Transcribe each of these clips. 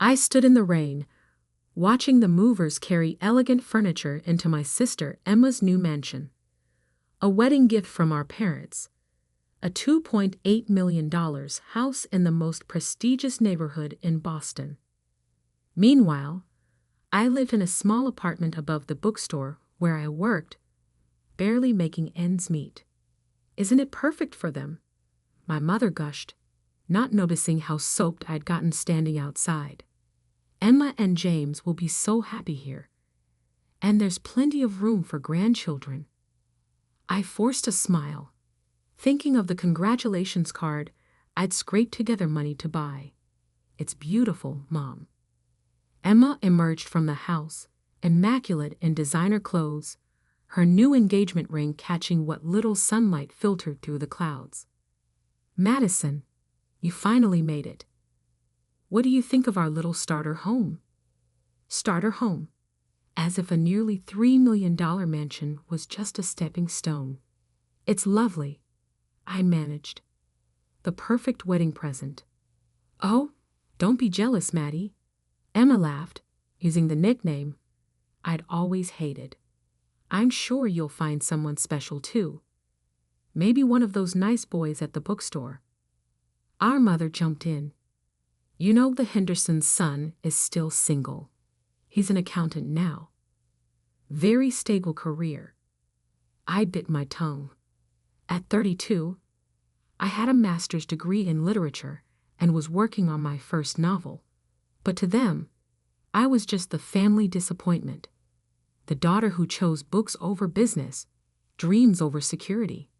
I stood in the rain, watching the movers carry elegant furniture into my sister Emma's new mansion. A wedding gift from our parents. A $2.8 million house in the most prestigious neighborhood in Boston. Meanwhile, I lived in a small apartment above the bookstore where I worked, barely making ends meet. Isn't it perfect for them? My mother gushed, not noticing how soaked I'd gotten standing outside. Emma and James will be so happy here. And there's plenty of room for grandchildren. I forced a smile, thinking of the congratulations card I'd scraped together money to buy. It's beautiful, Mom. Emma emerged from the house, immaculate in designer clothes, her new engagement ring catching what little sunlight filtered through the clouds. Madison, you finally made it. What do you think of our little starter home? Starter home. As if a nearly $3 million mansion was just a stepping stone. It's lovely, I managed. The perfect wedding present. Oh, don't be jealous, Maddie. Emma laughed, using the nickname I'd always hated. I'm sure you'll find someone special too. Maybe one of those nice boys at the bookstore. Our mother jumped in. You know the Henderson's son is still single. He's an accountant now. Very stable career. I bit my tongue. At 32, I had a master's degree in literature and was working on my first novel. But to them, I was just the family disappointment. The daughter who chose books over business, dreams over security.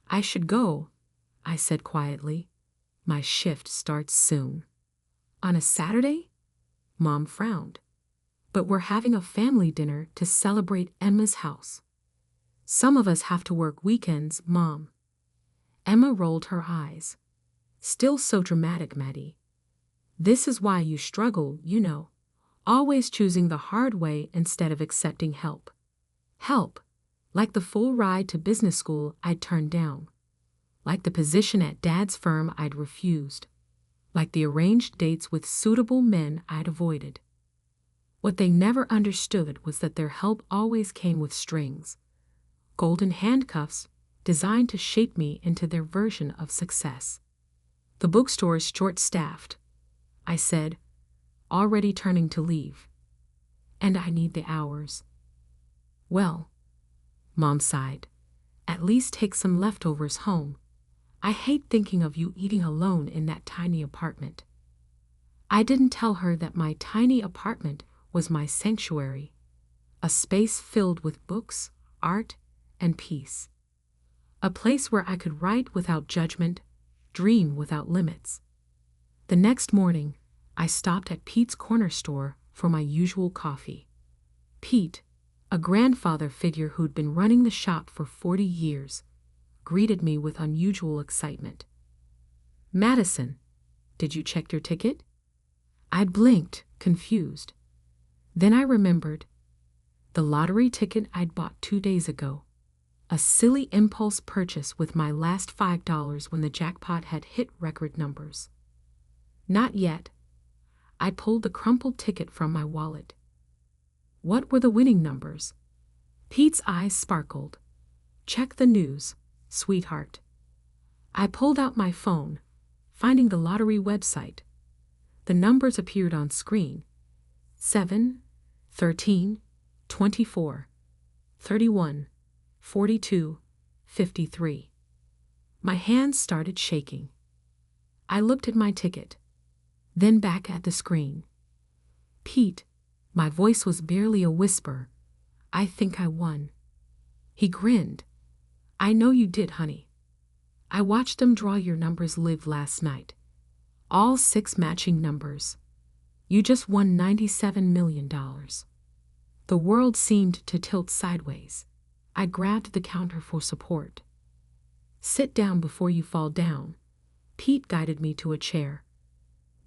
I should go, I said quietly. My shift starts soon. On a Saturday? Mom frowned. But we're having a family dinner to celebrate Emma's house. Some of us have to work weekends, Mom. Emma rolled her eyes. Still so dramatic, Maddie. This is why you struggle, you know. Always choosing the hard way instead of accepting help. Help, like the full ride to business school I'd turned down. Like the position at Dad's firm I'd refused. Like the arranged dates with suitable men I'd avoided. What they never understood was that their help always came with strings. Golden handcuffs designed to shape me into their version of success. The bookstore is short-staffed, I said, already turning to leave. And I need the hours. Well, Mom sighed, at least take some leftovers home. I hate thinking of you eating alone in that tiny apartment. I didn't tell her that my tiny apartment was my sanctuary, a space filled with books, art, and peace. A place where I could write without judgment, dream without limits. The next morning, I stopped at Pete's corner store for my usual coffee. Pete, a grandfather figure who'd been running the shop for 40 years, greeted me with unusual excitement. Madison, did you check your ticket? I'd blinked, confused. Then I remembered the lottery ticket I'd bought 2 days ago. A silly impulse purchase with my last $5 when the jackpot had hit record numbers. Not yet. I pulled the crumpled ticket from my wallet. What were the winning numbers? Pete's eyes sparkled. Check the news, sweetheart. I pulled out my phone, finding the lottery website. The numbers appeared on screen. 7, 13, 24, 31, 42, 53. My hands started shaking. I looked at my ticket, then back at the screen. Pete, my voice was barely a whisper. I think I won. He grinned. I know you did, honey. I watched them draw your numbers live last night. All 6 matching numbers. You just won $97 million. The world seemed to tilt sideways. I grabbed the counter for support. Sit down before you fall down. Pete guided me to a chair.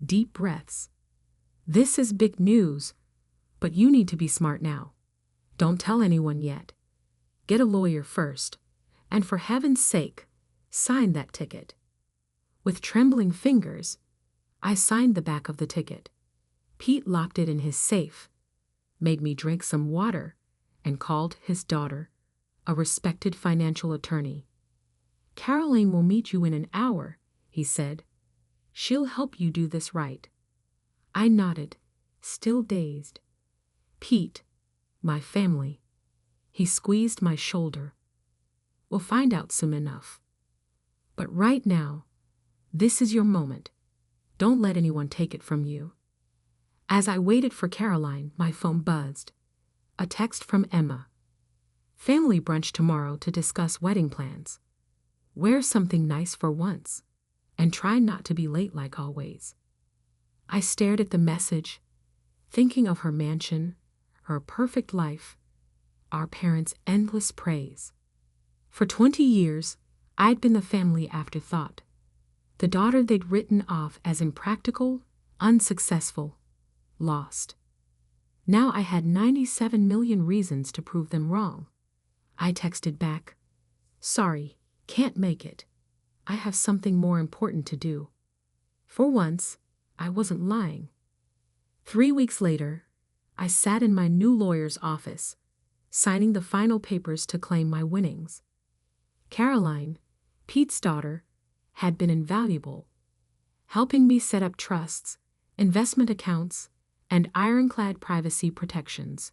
Deep breaths. This is big news, but you need to be smart now. Don't tell anyone yet. Get a lawyer first. And for heaven's sake, sign that ticket. With trembling fingers, I signed the back of the ticket. Pete locked it in his safe, made me drink some water, and called his daughter, a respected financial attorney. "Caroline will meet you in an hour," he said. "She'll help you do this right." I nodded, still dazed. "Pete, my family." He squeezed my shoulder. "We'll find out soon enough. But right now, this is your moment. Don't let anyone take it from you." As I waited for Caroline, my phone buzzed. A text from Emma. "Family brunch tomorrow to discuss wedding plans. Wear something nice for once, and try not to be late like always." I stared at the message, thinking of her mansion, her perfect life, our parents' endless praise. For 20 years, I'd been the family afterthought, the daughter they'd written off as impractical, unsuccessful, lost. Now I had 97 million reasons to prove them wrong. I texted back, "Sorry, can't make it. I have something more important to do." For once, I wasn't lying. 3 weeks later, I sat in my new lawyer's office, signing the final papers to claim my winnings. Caroline, Pete's daughter, had been invaluable, helping me set up trusts, investment accounts, and ironclad privacy protections.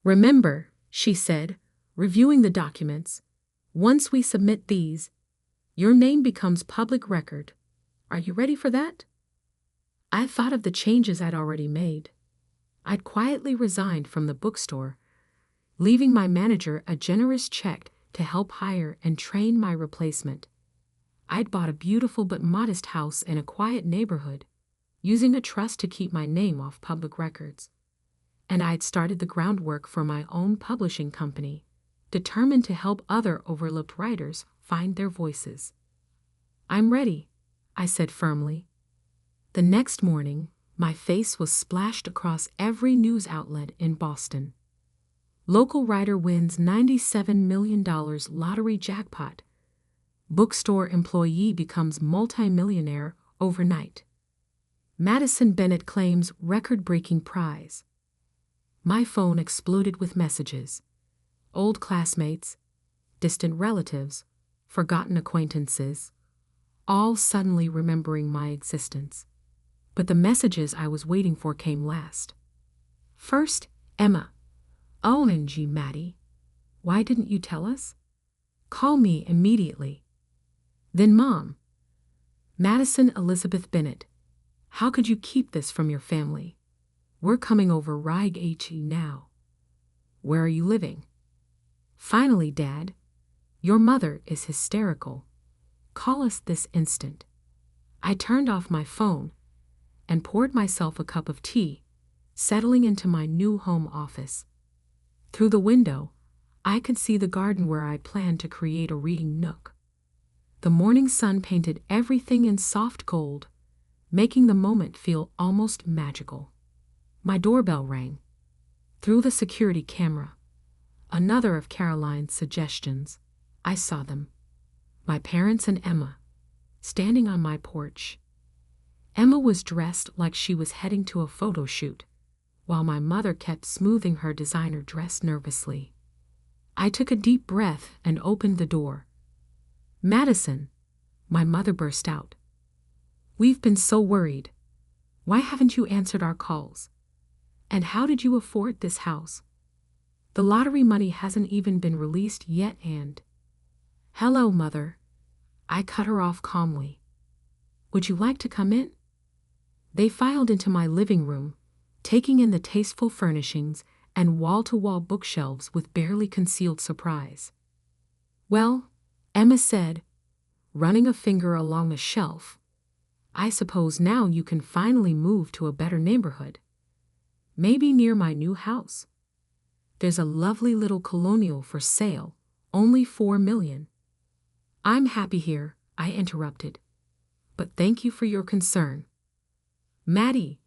"Remember," she said, reviewing the documents, "once we submit these, your name becomes public record. Are you ready for that?" I thought of the changes I'd already made. I'd quietly resigned from the bookstore, leaving my manager a generous check to help hire and train my replacement. I'd bought a beautiful but modest house in a quiet neighborhood, using a trust to keep my name off public records. And I'd started the groundwork for my own publishing company, determined to help other overlooked writers find their voices. "I'm ready," I said firmly. The next morning, my face was splashed across every news outlet in Boston. Local writer wins $97 million lottery jackpot. Bookstore employee becomes multimillionaire overnight. Madison Bennett claims record-breaking prize. My phone exploded with messages. Old classmates, distant relatives, forgotten acquaintances, all suddenly remembering my existence. But the messages I was waiting for came last. First, Emma. "OMG, Maddie. Why didn't you tell us? Call me immediately." Then Mom. "Madison Elizabeth Bennett. How could you keep this from your family? We're coming over right now. Where are you living?" Finally, Dad. "Your mother is hysterical. Call us this instant." I turned off my phone and poured myself a cup of tea, settling into my new home office. Through the window, I could see the garden where I planned to create a reading nook. The morning sun painted everything in soft gold, making the moment feel almost magical. My doorbell rang. Through the security camera, another of Caroline's suggestions, I saw them. My parents and Emma, standing on my porch. Emma was dressed like she was heading to a photo shoot, while my mother kept smoothing her designer dress nervously. I took a deep breath and opened the door. "Madison," my mother burst out. "We've been so worried. Why haven't you answered our calls? And how did you afford this house? The lottery money hasn't even been released yet and—" "Hello, Mother." I cut her off calmly. "Would you like to come in?" They filed into my living room, taking in the tasteful furnishings and wall-to-wall bookshelves with barely concealed surprise. "Well," Emma said, running a finger along the shelf, "I suppose now you can finally move to a better neighborhood. Maybe near my new house. There's a lovely little colonial for sale, only $4 million. "I'm happy here," I interrupted. "But thank you for your concern." "Maddie,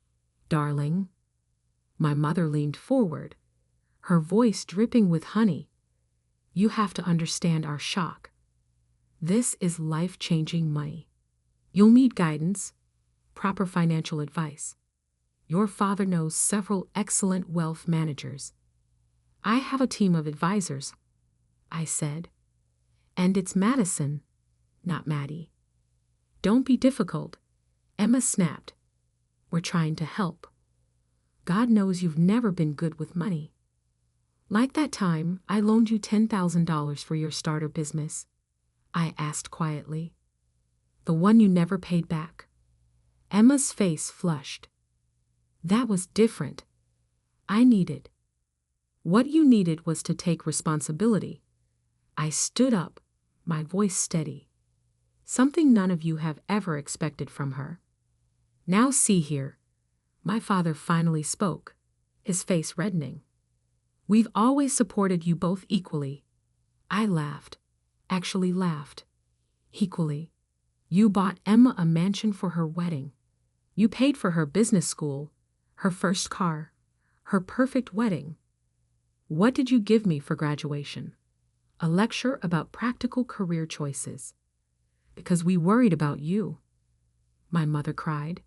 darling." My mother leaned forward, her voice dripping with honey. "You have to understand our shock. This is life-changing money. You'll need guidance, proper financial advice. Your father knows several excellent wealth managers. I have a team of advisors, I said. And it's Madison, not Maddie. Don't be difficult, Emma snapped. We're trying to help. God knows you've never been good with money. Like that time I loaned you $10,000 for your starter business, I asked quietly. The one you never paid back. Emma's face flushed. That was different. I needed. What you needed was to take responsibility. I stood up, my voice steady. Something none of you have ever expected from her. Now see here. My father finally spoke, his face reddening. We've always supported you both equally. I laughed, actually laughed. Equally. You bought Emma a mansion for her wedding. You paid for her business school, her first car, her perfect wedding. What did you give me for graduation? A lecture about practical career choices. Because we worried about you, my mother cried.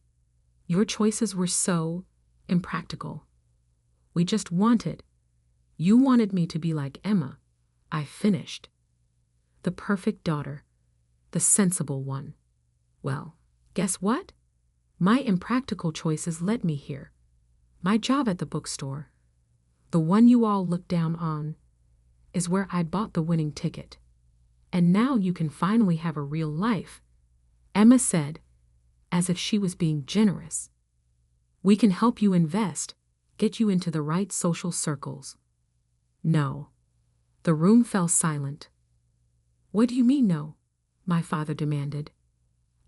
Your choices were so impractical. We just wanted. You wanted me to be like Emma, I finished. The perfect daughter, the sensible one. Well, guess what? My impractical choices led me here. My job at the bookstore, the one you all look down on, is where I bought the winning ticket. And now you can finally have a real life, Emma said, as if she was being generous. We can help you invest, get you into the right social circles. No. The room fell silent. What do you mean no? My father demanded.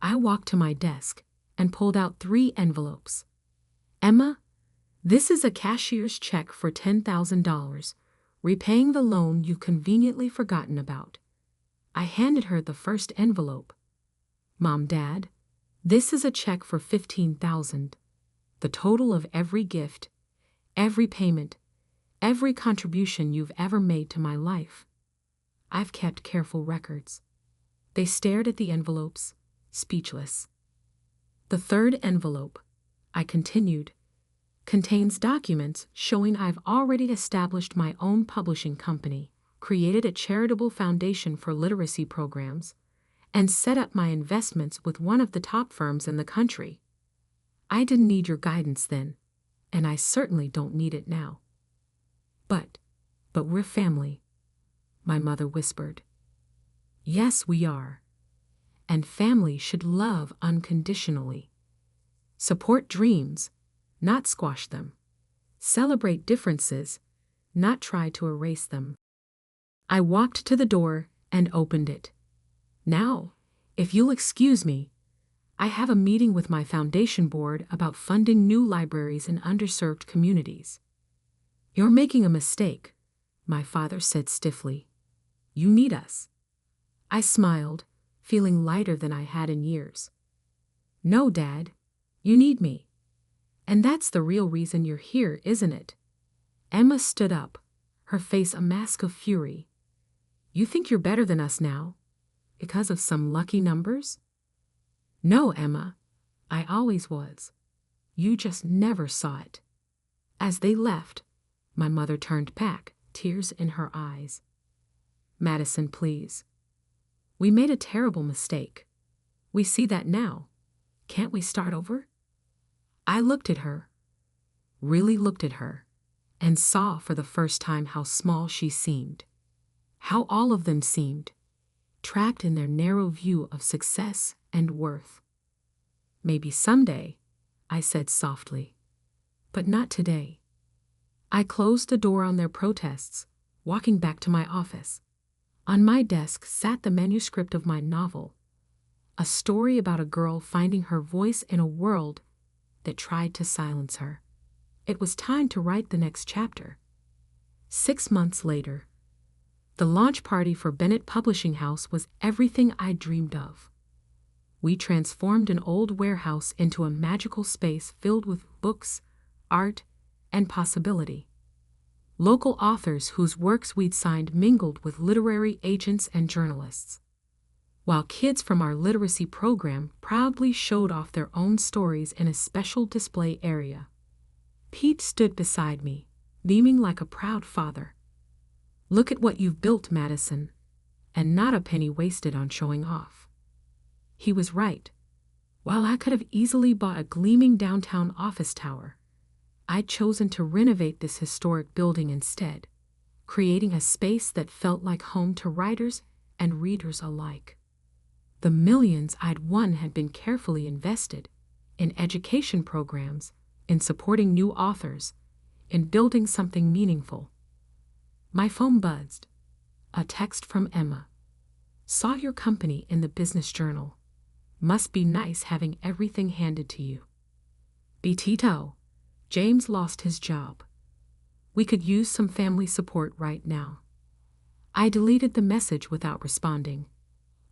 I walked to my desk and pulled out 3 envelopes. Emma, this is a cashier's check for $10,000, repaying the loan you've conveniently forgotten about. I handed her the first envelope. Mom, Dad, this is a check for $15,000, the total of every gift, every payment, every contribution you've ever made to my life. I've kept careful records. They stared at the envelopes, speechless. The third envelope, I continued, contains documents showing I've already established my own publishing company, created a charitable foundation for literacy programs, and set up my investments with one of the top firms in the country. I didn't need your guidance then, and I certainly don't need it now. But we're family, my mother whispered. Yes, we are. And family should love unconditionally. Support dreams, not squash them. Celebrate differences, not try to erase them. I walked to the door and opened it. Now, if you'll excuse me, I have a meeting with my foundation board about funding new libraries in underserved communities. You're making a mistake, my father said stiffly. You need us. I smiled, feeling lighter than I had in years. No, Dad, you need me. And that's the real reason you're here, isn't it? Emma stood up, her face a mask of fury. You think you're better than us now? Because of some lucky numbers? No, Emma, I always was. You just never saw it. As they left, my mother turned back, tears in her eyes. Madison, please. We made a terrible mistake. We see that now. Can't we start over? I looked at her, really looked at her, and saw for the first time how small she seemed. How all of them seemed, trapped in their narrow view of success and worth. Maybe someday, I said softly, but not today. I closed the door on their protests, walking back to my office. On my desk sat the manuscript of my novel, a story about a girl finding her voice in a world that tried to silence her. It was time to write the next chapter. 6 months later, the launch party for Bennett Publishing House was everything I dreamed of. We transformed an old warehouse into a magical space filled with books, art, and possibility. Local authors whose works we'd signed mingled with literary agents and journalists, while kids from our literacy program proudly showed off their own stories in a special display area. Pete stood beside me, beaming like a proud father. Look at what you've built, Madison, and not a penny wasted on showing off. He was right. While I could have easily bought a gleaming downtown office tower, I'd chosen to renovate this historic building instead, creating a space that felt like home to writers and readers alike. The millions I'd won had been carefully invested in education programs, in supporting new authors, in building something meaningful. My phone buzzed. A text from Emma. Saw your company in the business journal. Must be nice having everything handed to you. Betito, James lost his job. We could use some family support right now. I deleted the message without responding.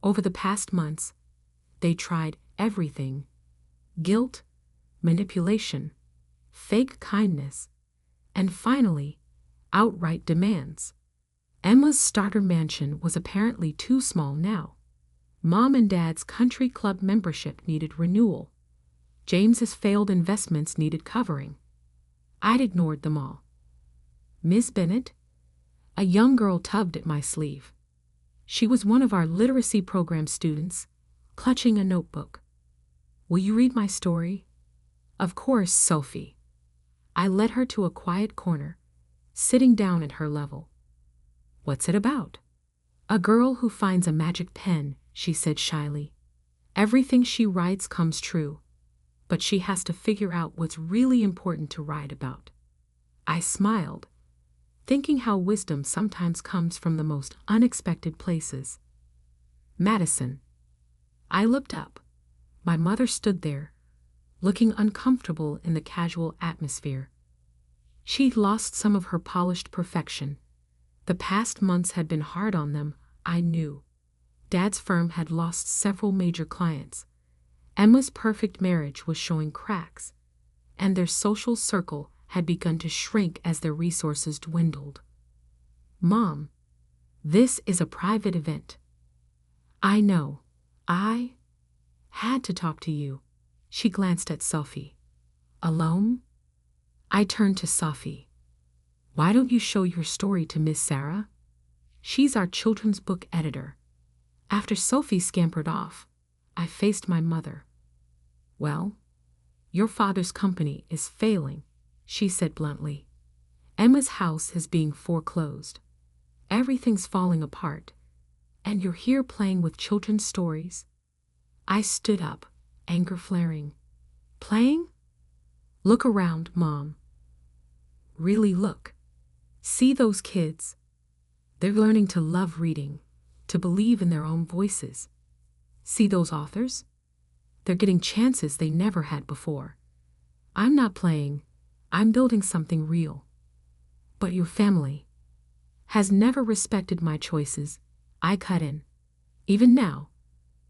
Over the past months, they tried everything. Guilt, manipulation, fake kindness, and finally, outright demands. Emma's starter mansion was apparently too small now. Mom and Dad's country club membership needed renewal. James's failed investments needed covering. I'd ignored them all. Miss Bennett? A young girl tugged at my sleeve. She was one of our literacy program students, clutching a notebook. Will you read my story? Of course, Sophie. I led her to a quiet corner, sitting down at her level. What's it about? A girl who finds a magic pen, she said shyly. Everything she writes comes true, but she has to figure out what's really important to write about. I smiled, thinking how wisdom sometimes comes from the most unexpected places. Madison. I looked up. My mother stood there, looking uncomfortable in the casual atmosphere. She'd lost some of her polished perfection. The past months had been hard on them, I knew. Dad's firm had lost several major clients. Emma's perfect marriage was showing cracks, and their social circle had begun to shrink as their resources dwindled. Mom, this is a private event. I know. I had to talk to you. She glanced at Sophie. Alone? I turned to Sophie. Why don't you show your story to Miss Sarah? She's our children's book editor. After Sophie scampered off, I faced my mother. Well, your father's company is failing, she said bluntly. Emma's house is being foreclosed. Everything's falling apart, and you're here playing with children's stories. I stood up, anger flaring. Playing? Look around, Mom. Really look. See those kids. They're learning to love reading, to believe in their own voices. See those authors? They're getting chances they never had before. I'm not playing. I'm building something real. But your family has never respected my choices. I cut in. Even now,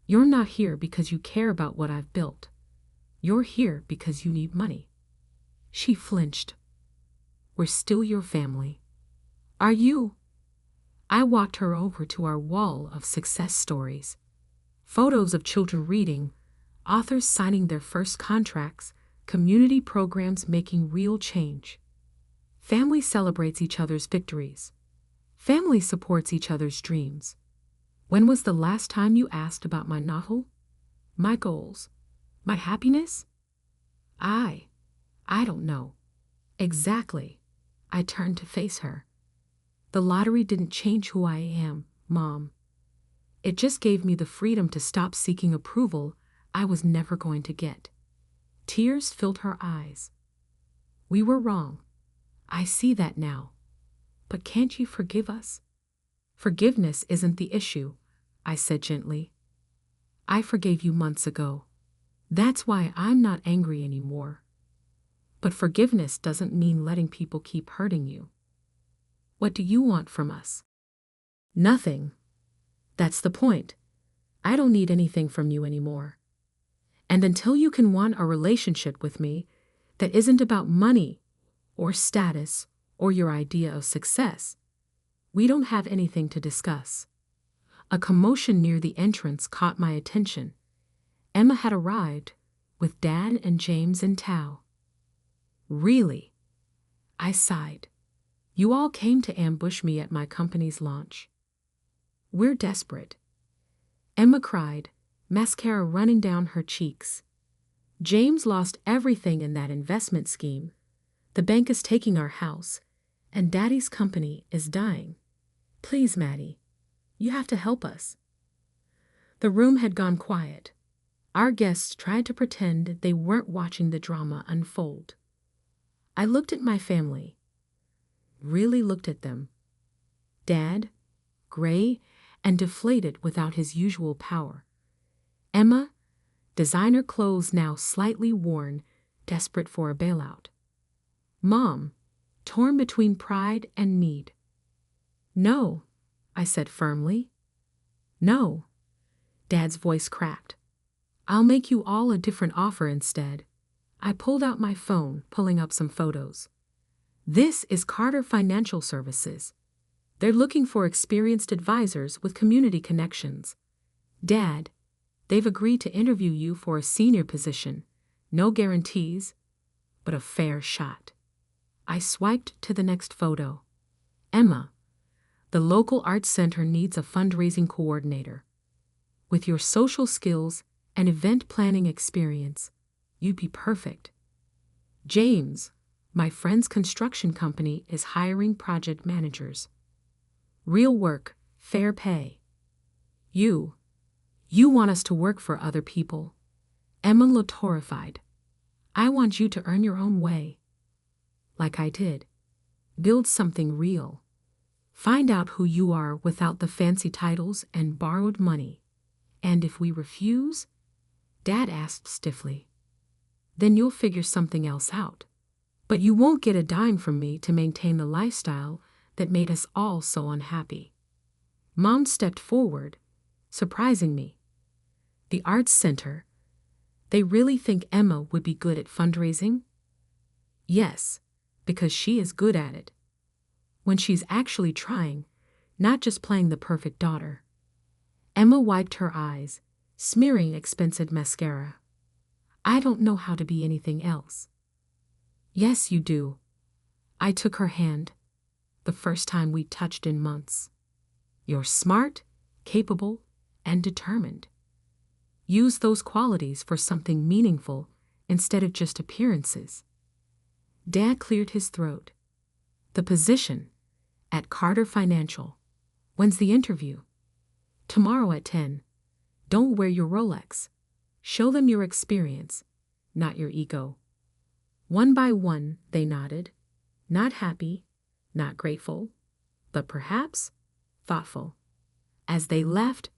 you're not here because you care about what I've built. You're here because you need money. She flinched. We're still your family. Are you? I walked her over to our wall of success stories. Photos of children reading, authors signing their first contracts, community programs making real change. Family celebrates each other's victories. Family supports each other's dreams. When was the last time you asked about my novel? My goals? My happiness? I don't know. Exactly. I turned to face her. The lottery didn't change who I am, Mom. It just gave me the freedom to stop seeking approval I was never going to get. Tears filled her eyes. We were wrong. I see that now. But can't you forgive us? Forgiveness isn't the issue, I said gently. I forgave you months ago. That's why I'm not angry anymore. But forgiveness doesn't mean letting people keep hurting you. What do you want from us? Nothing. That's the point. I don't need anything from you anymore. And until you can want a relationship with me that isn't about money or status or your idea of success, we don't have anything to discuss. A commotion near the entrance caught my attention. Emma had arrived with Dad and James in tow. Really? I sighed. You all came to ambush me at my company's launch. We're desperate. Emma cried, mascara running down her cheeks. James lost everything in that investment scheme. The bank is taking our house, and Daddy's company is dying. Please, Maddie, you have to help us. The room had gone quiet. Our guests tried to pretend they weren't watching the drama unfold. I looked at my family. Really looked at them. Dad, gray and deflated without his usual power. Emma, designer clothes now slightly worn, desperate for a bailout. Mom, torn between pride and need. No, I said firmly. No. Dad's voice cracked. I'll make you all a different offer instead. I pulled out my phone, pulling up some photos. This is Carter Financial Services. They're looking for experienced advisors with community connections. Dad, they've agreed to interview you for a senior position. No guarantees, but a fair shot. I swiped to the next photo. Emma, the local arts center needs a fundraising coordinator. With your social skills and event planning experience, you'd be perfect. James, my friend's construction company is hiring project managers. Real work, fair pay. You want us to work for other people. Emma looked horrified. I want you to earn your own way. Like I did. Build something real. Find out who you are without the fancy titles and borrowed money. And if we refuse, Dad asked stiffly, then you'll figure something else out. But you won't get a dime from me to maintain the lifestyle that made us all so unhappy. Mom stepped forward, surprising me. The Arts Center, they really think Emma would be good at fundraising? Yes, because she is good at it. When she's actually trying, not just playing the perfect daughter. Emma wiped her eyes, smearing expensive mascara. I don't know how to be anything else. Yes, you do. I took her hand, the first time we touched in months. You're smart, capable, and determined. Use those qualities for something meaningful instead of just appearances. Dad cleared his throat. The position, at Carter Financial. When's the interview? Tomorrow at 10. Don't wear your Rolex. Show them your experience, not your ego. One by one, they nodded, not happy, not grateful, but perhaps thoughtful. As they left,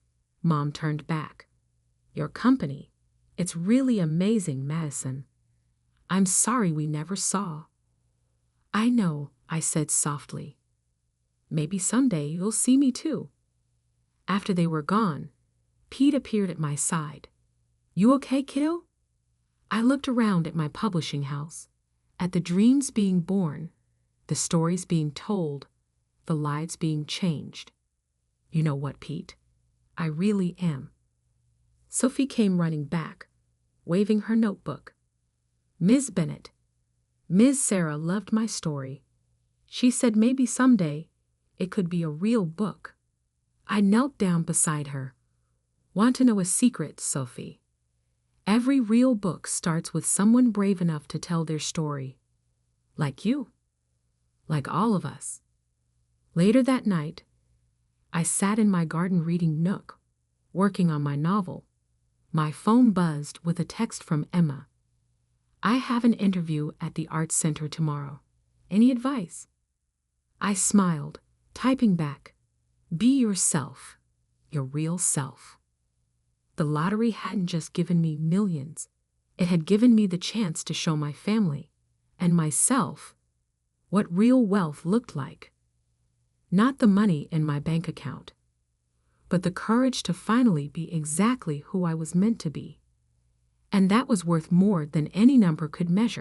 Mom turned back. Your company, it's really amazing, Madison. I'm sorry we never saw. I know, I said softly. Maybe someday you'll see me too. After they were gone, Pete appeared at my side. You okay, kiddo? I looked around at my publishing house, at the dreams being born, the stories being told, the lives being changed. You know what, Pete? I really am. Sophie came running back, waving her notebook. Ms. Bennett, Ms. Sarah loved my story. She said maybe someday it could be a real book. I knelt down beside her. Want to know a secret, Sophie? Every real book starts with someone brave enough to tell their story. Like you. Like all of us. Later that night, I sat in my garden reading nook, working on my novel. My phone buzzed with a text from Emma. I have an interview at the Arts Center tomorrow. Any advice? I smiled, typing back, be yourself, your real self. The lottery hadn't just given me millions. It had given me the chance to show my family and myself what real wealth looked like. Not the money in my bank account, but the courage to finally be exactly who I was meant to be. And that was worth more than any number could measure.